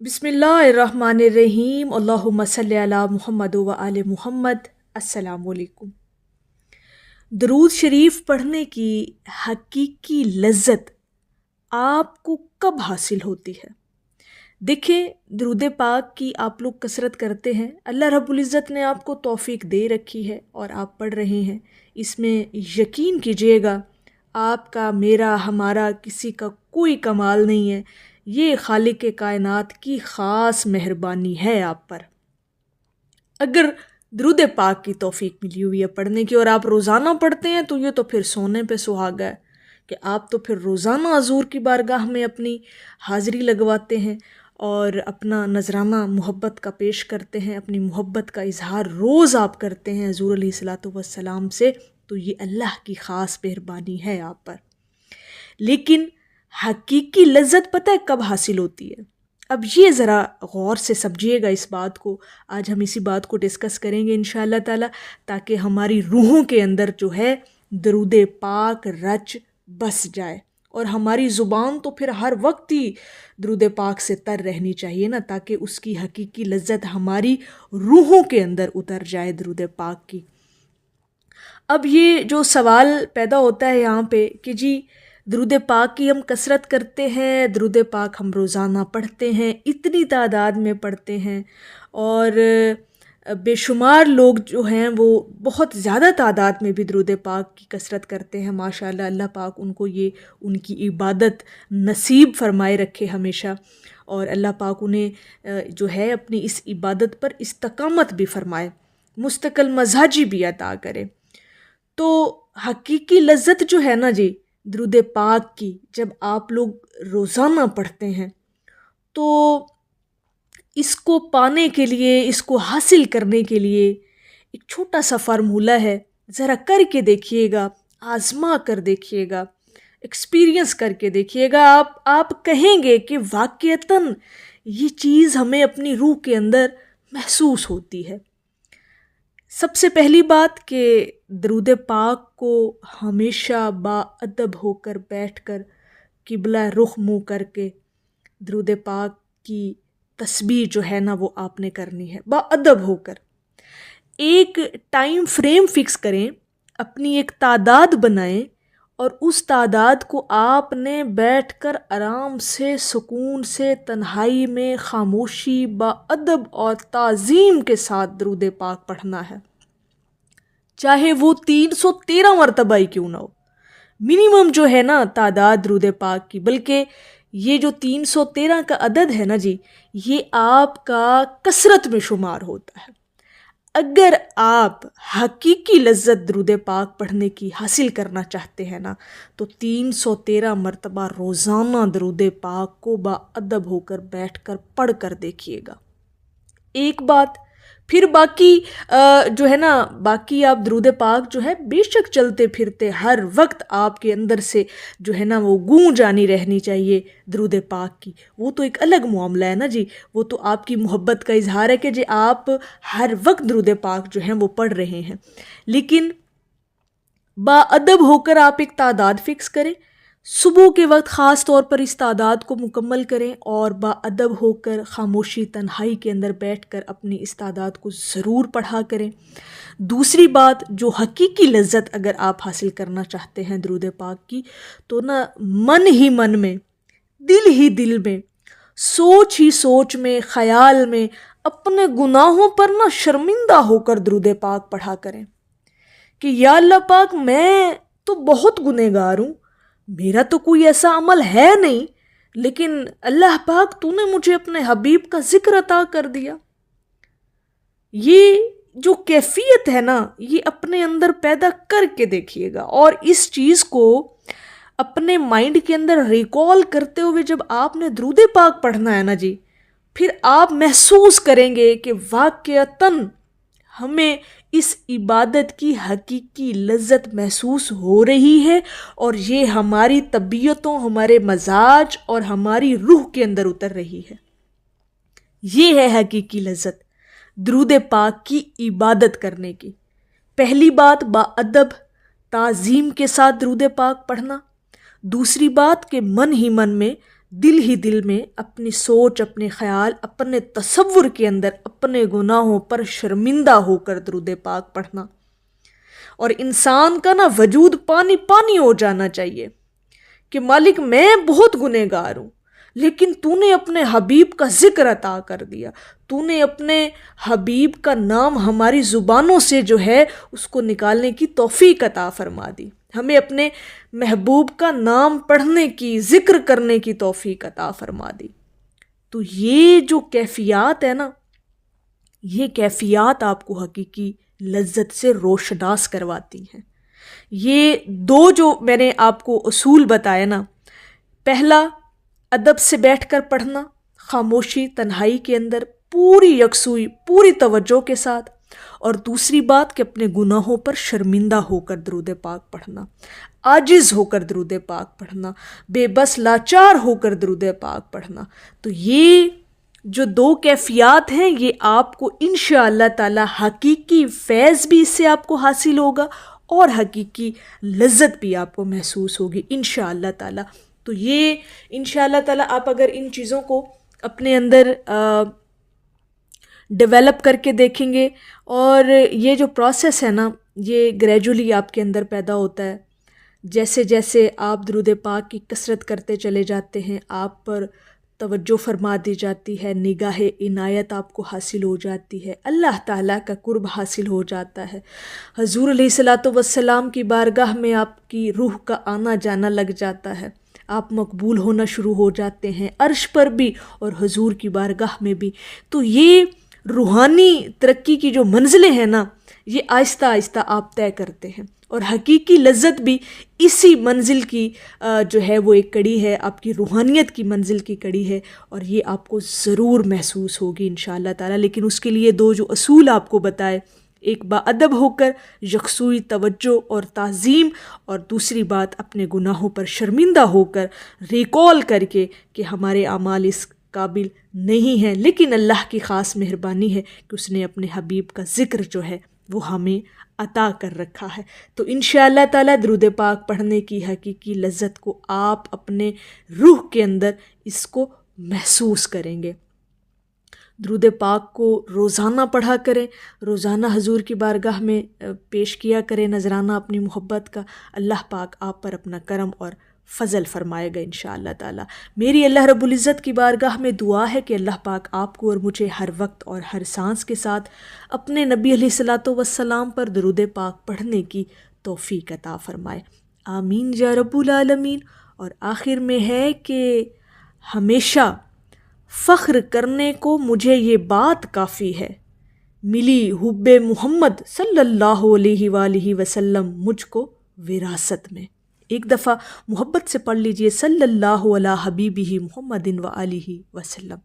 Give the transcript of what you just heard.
بسم اللہ الرحمن الرحیم، اللہم صلی علی محمد و آل محمد۔ السلام علیکم۔ درود شریف پڑھنے کی حقیقی لذت آپ کو کب حاصل ہوتی ہے؟ دیکھیں، درود پاک کی آپ لوگ کثرت کرتے ہیں، اللہ رب العزت نے آپ کو توفیق دے رکھی ہے اور آپ پڑھ رہے ہیں۔ اس میں یقین کیجئے گا، آپ کا، میرا، ہمارا کسی کا کوئی کمال نہیں ہے، یہ خالق کائنات کی خاص مہربانی ہے آپ پر۔ اگر درود پاک کی توفیق ملی ہوئی ہے پڑھنے کی اور آپ روزانہ پڑھتے ہیں تو یہ تو پھر سونے پہ سہاگا ہے کہ آپ تو پھر روزانہ حضور کی بارگاہ میں اپنی حاضری لگواتے ہیں اور اپنا نذرانہ محبت کا پیش کرتے ہیں، اپنی محبت کا اظہار روز آپ کرتے ہیں حضور علیہ الصلاۃ والسلام سے، تو یہ اللہ کی خاص مہربانی ہے آپ پر۔ لیکن حقیقی لذت پتہ ہے کب حاصل ہوتی ہے؟ اب یہ ذرا غور سے سمجھیے گا اس بات کو، آج ہم اسی بات کو ڈسکس کریں گے انشاءاللہ تعالی، تاکہ ہماری روحوں کے اندر جو ہے درود پاک رچ بس جائے، اور ہماری زبان تو پھر ہر وقت ہی درود پاک سے تر رہنی چاہیے نا، تاکہ اس کی حقیقی لذت ہماری روحوں کے اندر اتر جائے درود پاک کی۔ اب یہ جو سوال پیدا ہوتا ہے یہاں پہ کہ جی درود پاک کی ہم کثرت کرتے ہیں، درود پاک ہم روزانہ پڑھتے ہیں، اتنی تعداد میں پڑھتے ہیں، اور بے شمار لوگ جو ہیں وہ بہت زیادہ تعداد میں بھی درود پاک کی کثرت کرتے ہیں، ماشاءاللہ، اللہ پاک ان کو یہ ان کی عبادت نصیب فرمائے رکھے ہمیشہ، اور اللہ پاک انہیں جو ہے اپنی اس عبادت پر استقامت بھی فرمائے، مستقل مزاجی بھی عطا کرے۔ تو حقیقی لذت جو ہے نا جی درود پاک کی، جب آپ لوگ روزانہ پڑھتے ہیں تو اس کو پانے کے لیے، اس کو حاصل کرنے کے لیے ایک چھوٹا سا فارمولہ ہے، ذرا کر کے دیکھیے گا، آزما کر دیکھیے گا، ایکسپیرینس کر کے دیکھیے گا، آپ کہیں گے کہ واقعتاً یہ چیز ہمیں اپنی روح کے اندر محسوس ہوتی ہے۔ سب سے پہلی بات کہ درود پاک کو ہمیشہ با ادب ہو کر بیٹھ کر، قبلہ رخ منہ کر کے درود پاک کی تسبیح جو ہے نا وہ آپ نے کرنی ہے، با ادب ہو کر۔ ایک ٹائم فریم فکس کریں، اپنی ایک تعداد بنائیں، اور اس تعداد کو آپ نے بیٹھ کر آرام سے، سکون سے، تنہائی میں، خاموشی، با ادب اور تعظیم کے ساتھ درود پاک پڑھنا ہے، چاہے وہ 313 مرتبہ ہی کیوں نہ ہو۔ منیمم جو ہے نا تعداد درود پاک کی، بلکہ یہ جو 313 کا عدد ہے نا جی، یہ آپ کا کثرت میں شمار ہوتا ہے۔ اگر آپ حقیقی لذت درود پاک پڑھنے کی حاصل کرنا چاہتے ہیں نا، تو 313 مرتبہ روزانہ درود پاک کو با ادب ہو کر بیٹھ کر پڑھ کر دیکھیے گا۔ ایک بات، پھر باقی جو ہے نا، باقی آپ درود پاک جو ہے بے شک چلتے پھرتے ہر وقت آپ کے اندر سے جو ہے نا وہ گونج آنی رہنی چاہیے درود پاک کی، وہ تو ایک الگ معاملہ ہے نا جی، وہ تو آپ کی محبت کا اظہار ہے کہ جی آپ ہر وقت درود پاک جو ہیں وہ پڑھ رہے ہیں۔ لیکن با ادب ہو کر آپ ایک تعداد فکس کریں، صبح کے وقت خاص طور پر اس تعداد کو مکمل کریں، اور با ادب ہو کر خاموشی تنہائی کے اندر بیٹھ کر اپنی اس تعداد کو ضرور پڑھا کریں۔ دوسری بات، جو حقیقی لذت اگر آپ حاصل کرنا چاہتے ہیں درود پاک کی، تو نہ من ہی من میں، دل ہی دل میں، سوچ ہی سوچ میں، خیال میں اپنے گناہوں پر نہ شرمندہ ہو کر درود پاک پڑھا کریں کہ یا اللہ پاک، میں تو بہت گنہگار ہوں، میرا تو کوئی ایسا عمل ہے نہیں، لیکن اللہ پاک تو نے مجھے اپنے حبیب کا ذکر عطا کر دیا۔ یہ جو کیفیت ہے نا، یہ اپنے اندر پیدا کر کے دیکھیے گا، اور اس چیز کو اپنے مائنڈ کے اندر ریکال کرتے ہوئے جب آپ نے درود پاک پڑھنا ہے نا جی، پھر آپ محسوس کریں گے کہ واقعتاً ہمیں اس عبادت کی حقیقی لذت محسوس ہو رہی ہے، اور یہ ہماری طبیعتوں، ہمارے مزاج اور ہماری روح کے اندر اتر رہی ہے۔ یہ ہے حقیقی لذت درود پاک کی عبادت کرنے کی۔ پہلی بات، با ادب تعظیم کے ساتھ درود پاک پڑھنا۔ دوسری بات کہ من ہی من میں دل ہی دل میں اپنی سوچ، اپنے خیال، اپنے تصور کے اندر اپنے گناہوں پر شرمندہ ہو کر درود پاک پڑھنا، اور انسان کا نا وجود پانی پانی ہو جانا چاہیے کہ مالک میں بہت گنہگار ہوں، لیکن تو نے اپنے حبیب کا ذکر عطا کر دیا، تو نے اپنے حبیب کا نام ہماری زبانوں سے جو ہے اس کو نکالنے کی توفیق عطا فرما دی، ہمیں اپنے محبوب کا نام پڑھنے کی، ذکر کرنے کی توفیق عطا فرما دی۔ تو یہ جو کیفیات ہے نا، یہ کیفیات آپ کو حقیقی لذت سے روشناس کرواتی ہیں۔ یہ دو جو میں نے آپ کو اصول بتایا نا، پہلا ادب سے بیٹھ کر پڑھنا، خاموشی تنہائی کے اندر پوری یکسوئی پوری توجہ کے ساتھ، اور دوسری بات کہ اپنے گناہوں پر شرمندہ ہو کر درود پاک پڑھنا، عاجز ہو کر درود پاک پڑھنا، بے بس لاچار ہو کر درود پاک پڑھنا۔ تو یہ جو دو کیفیات ہیں، یہ آپ کو انشاءاللہ تعالی حقیقی فیض بھی اس سے آپ کو حاصل ہوگا اور حقیقی لذت بھی آپ کو محسوس ہوگی انشاءاللہ تعالی۔ تو یہ انشاءاللہ تعالی آپ اگر ان چیزوں کو اپنے اندر ڈیولپ کر کے دیکھیں گے، اور یہ جو پروسیس ہے نا، یہ گریجولی آپ کے اندر پیدا ہوتا ہے، جیسے جیسے آپ درود پاک کی کثرت کرتے چلے جاتے ہیں، آپ پر توجہ فرما دی جاتی ہے، نگاہ عنایت آپ کو حاصل ہو جاتی ہے، اللہ تعالیٰ کا قرب حاصل ہو جاتا ہے، حضور علیہ الصلاۃ والسلام کی بارگاہ میں آپ کی روح کا آنا جانا لگ جاتا ہے، آپ مقبول ہونا شروع ہو جاتے ہیں، عرش پر بھی اور حضور کی بارگاہ میں بھی۔ تو یہ روحانی ترقی کی جو منزلیں ہیں نا، یہ آہستہ آہستہ آپ طے کرتے ہیں، اور حقیقی لذت بھی اسی منزل کی جو ہے وہ ایک کڑی ہے، آپ کی روحانیت کی منزل کی کڑی ہے، اور یہ آپ کو ضرور محسوس ہوگی انشاءاللہ تعالی۔ لیکن اس کے لیے دو جو اصول آپ کو بتائے، ایک باادب ہو کر یکسوئی توجہ اور تعظیم، اور دوسری بات اپنے گناہوں پر شرمندہ ہو کر ریکال کر کے کہ ہمارے اعمال اس قابل نہیں ہیں، لیکن اللہ کی خاص مہربانی ہے کہ اس نے اپنے حبیب کا ذکر جو ہے وہ ہمیں عطا کر رکھا ہے۔ تو انشاءاللہ تعالی درود پاک پڑھنے کی حقیقی لذت کو آپ اپنے روح کے اندر اس کو محسوس کریں گے۔ درود پاک کو روزانہ پڑھا کریں، روزانہ حضور کی بارگاہ میں پیش کیا کریں نذرانہ اپنی محبت کا، اللہ پاک آپ پر اپنا کرم اور فضل فرمائے گا انشاءاللہ تعالی۔ میری اللہ رب العزت کی بارگاہ میں دعا ہے کہ اللہ پاک آپ کو اور مجھے ہر وقت اور ہر سانس کے ساتھ اپنے نبی علیہ الصلاۃ والسلام پر درود پاک پڑھنے کی توفیق عطا فرمائے، آمین یا رب العالمین۔ اور آخر میں ہے کہ ہمیشہ فخر کرنے کو مجھے یہ بات کافی ہے، ملی حب محمد صلی اللہ علیہ وآلہ وسلم مجھ کو وراثت میں۔ ایک دفعہ محبت سے پڑھ لیجئے، صلی اللہ علی حبیبہ محمد وآلہ وسلم۔